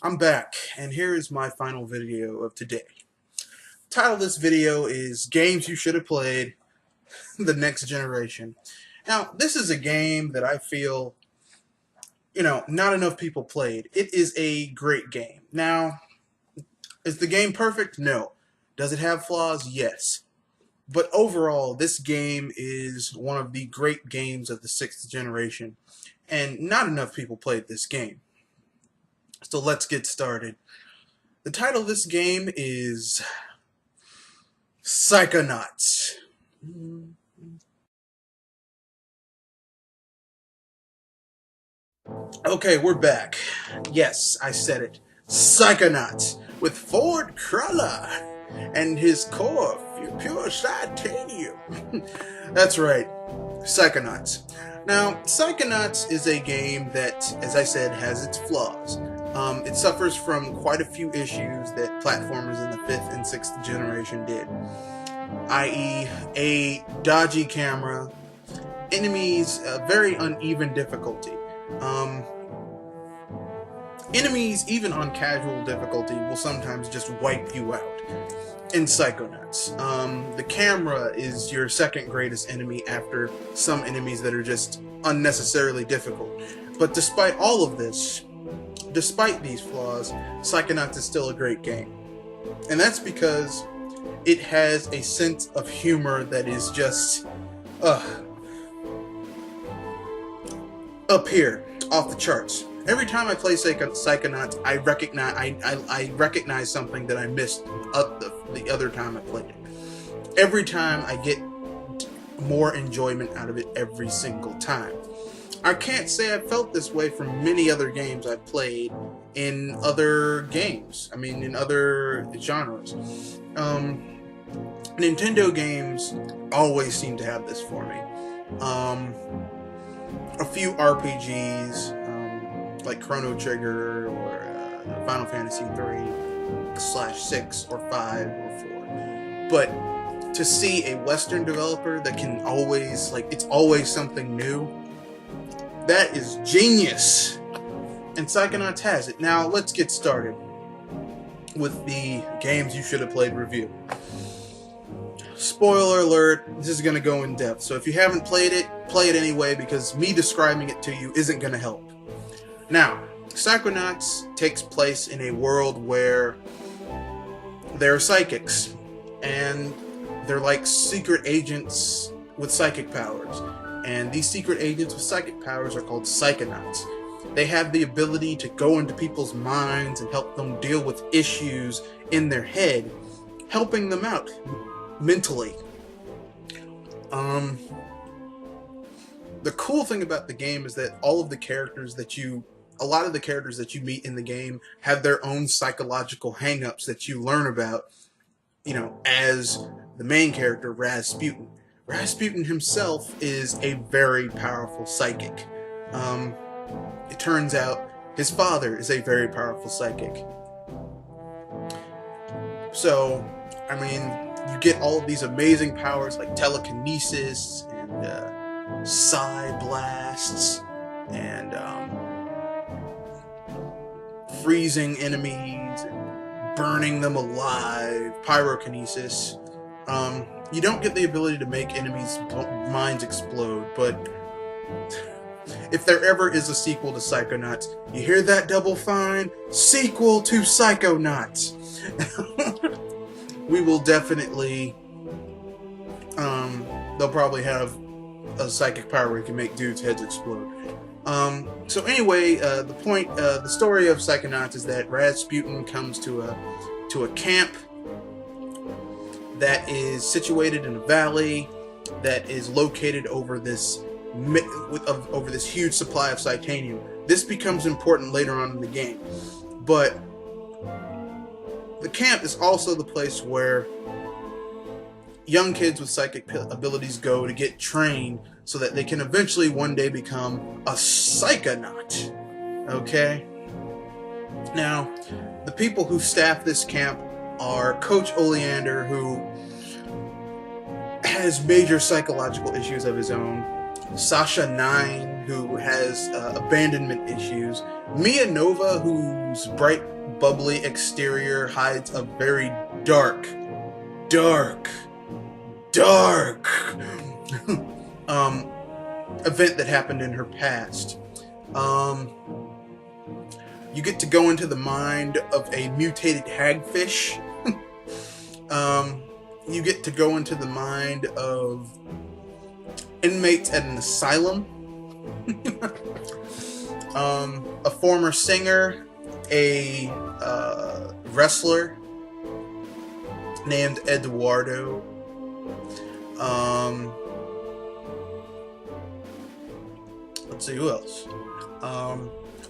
I'm back, and here is my final video of today. The title of this video is Games You Should Have Played, The Next Generation. Now, this is a game that I feel, not enough people played. It is a great game. Now, is the game perfect? No. Does it have flaws? Yes. But overall, this game is one of the great games of the 6th generation, and not enough people played this game. So let's get started. The title of this game is Psychonauts. Okay, we're back. Yes, I said it. Psychonauts with Ford Cruller and his core pure titanium. That's right, Psychonauts. Now, Psychonauts is a game that, as I said, has its flaws. It suffers from quite a few issues that platformers in the 5th and 6th generation did, i.e. a dodgy camera, enemies, very uneven difficulty. Enemies, even on casual difficulty, will sometimes just wipe you out in Psychonauts. The camera is your second greatest enemy after some enemies that are just unnecessarily difficult. But despite all of this, despite these flaws, Psychonauts is still a great game. And that's because it has a sense of humor that is just up here, off the charts. Every time I play Psychonauts, I recognize something that I missed the other time I played it. Every time I get more enjoyment out of it every single time. I can't say I felt this way from many other games I've played in other games. I mean, in other genres. Nintendo games always seem to have this for me. A few RPGs, like Chrono Trigger or Final Fantasy 3/6 or 5 or 4. But to see a Western developer that can always, it's always something new, that is genius. And Psychonauts has it. Now, let's get started with the Games You Should Have Played review. Spoiler alert, this is going to go in depth, so if you haven't played it, play it anyway, because me describing it to you isn't going to help. Now, Psychonauts takes place in a world where there are psychics, and they're like secret agents with psychic powers. And these secret agents with psychic powers are called Psychonauts. They have the ability to go into people's minds and help them deal with issues in their head, helping them out mentally. The cool thing about the game is that a lot of the characters that you meet in the game have their own psychological hang-ups that you learn about, as the main character, Rasputin. Rasputin himself is a very powerful psychic. It turns out his father is a very powerful psychic. So, you get all of these amazing powers like telekinesis and psi blasts and freezing enemies and burning them alive, pyrokinesis. You don't get the ability to make enemies' minds explode, but if there ever is a sequel to Psychonauts, you hear that, Double Fine? Sequel to Psychonauts! We will definitely, they'll probably have a psychic power where you can make dudes' heads explode. So anyway, the story of Psychonauts is that Rasputin comes to a camp that is situated in a valley that is located over this huge supply of titanium. This becomes important later on in the game, but the camp is also the place where young kids with psychic abilities go to get trained so that they can eventually one day become a psychonaut. Okay? Now, the people who staff this camp are Coach Oleander, who has major psychological issues of his own, Sasha 9, who has abandonment issues, Mia Nova, whose bright, bubbly exterior hides a very dark event that happened in her past. You get to go into the mind of a mutated hagfish. You get to go into the mind of inmates at an asylum. A former singer, a wrestler named Eduardo. Let's see, who else?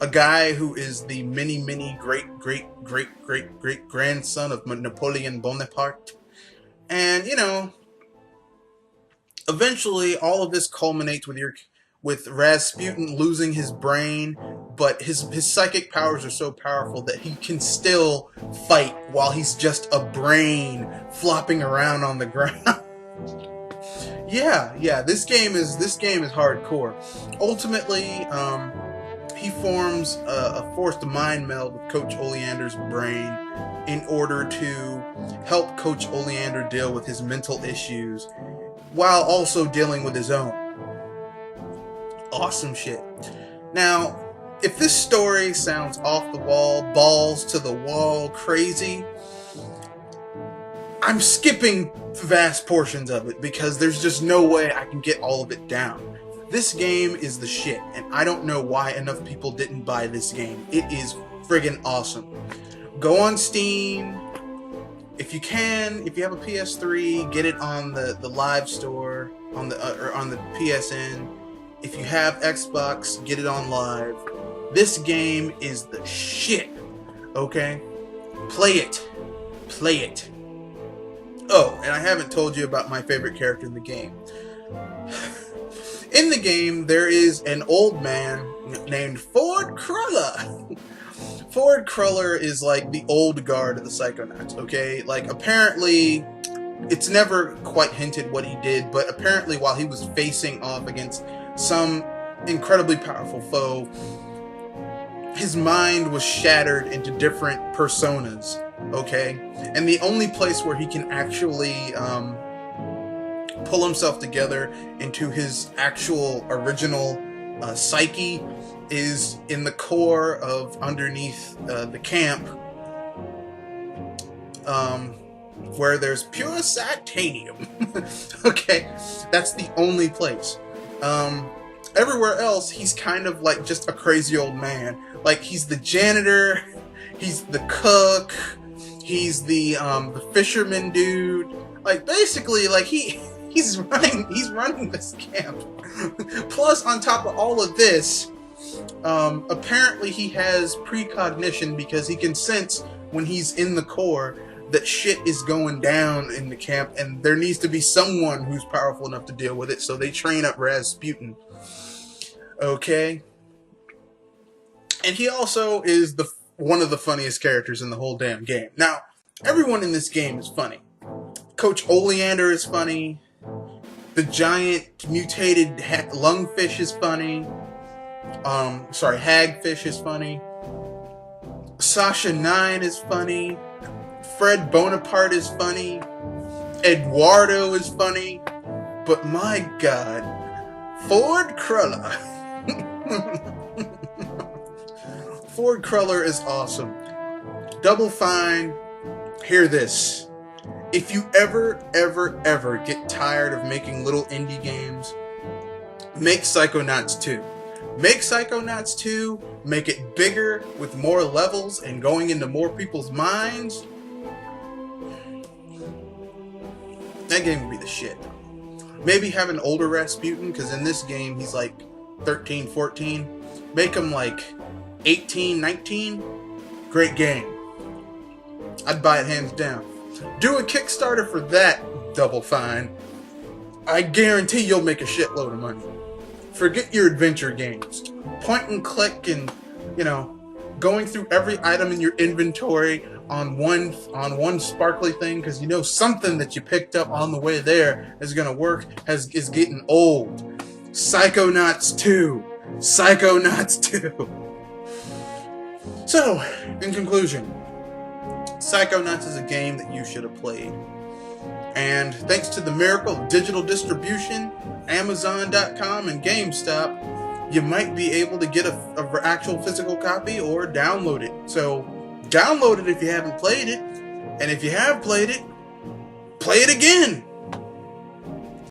A guy who is the many great grandson of Napoleon Bonaparte. And, you know, eventually all of this culminates with Rasputin losing his brain, but his psychic powers are so powerful that he can still fight while he's just a brain flopping around on the ground. Yeah, this game is hardcore. Ultimately, he forms a forced mind meld with Coach Oleander's brain in order to help Coach Oleander deal with his mental issues while also dealing with his own. Awesome shit. Now, if this story sounds off the wall, balls to the wall, crazy, I'm skipping vast portions of it because there's just no way I can get all of it down. This game is the shit, and I don't know why enough people didn't buy this game. It is friggin' awesome. Go on Steam. If you can, if you have a PS3, get it on the live store, on the PSN. If you have Xbox, get it on live. This game is the shit, okay? Play it. Play it. Oh, and I haven't told you about my favorite character in the game. In the game, there is an old man named Ford Cruller. Ford Cruller is like the old guard of the Psychonauts, okay? Like, apparently, it's never quite hinted what he did, but apparently while he was facing off against some incredibly powerful foe, his mind was shattered into different personas, okay? And the only place where he can actually pull himself together into his actual original psyche is in the core of underneath the camp, where there's pure titanium. Okay, that's the only place. Everywhere else, he's kind of like just a crazy old man. Like, he's the janitor, he's the cook, he's the fisherman dude. Like, basically, like he's running this camp. Plus, on top of all of this, apparently he has precognition because he can sense when he's in the core that shit is going down in the camp, and there needs to be someone who's powerful enough to deal with it, so they train up Rasputin. Okay? And he also is one of the funniest characters in the whole damn game. Now, everyone in this game is funny. Coach Oleander is funny. The giant mutated lungfish is funny. Hagfish is funny. Sasha 9 is funny. Fred Bonaparte is funny. Eduardo is funny. But my God, Ford Cruller. Ford Cruller is awesome. Double Fine, hear this. If you ever get tired of making little indie games, make Psychonauts 2. Make Psychonauts 2, make it bigger with more levels and going into more people's minds. That game would be the shit. Maybe have an older Rasputin, because in this game he's like 13, 14. Make him like 18, 19. Great game. I'd buy it hands down. Do a Kickstarter for that, Double Fine. I guarantee you'll make a shitload of money. Forget your adventure games. Point and click and, going through every item in your inventory on one sparkly thing, because you know something that you picked up on the way there is going to work, is getting old. Psychonauts 2. Psychonauts 2. So, in conclusion, Psychonauts is a game that you should have played. And thanks to the miracle of digital distribution, Amazon.com and GameStop, you might be able to get an actual physical copy or download it. So, download it if you haven't played it. And if you have played it, play it again.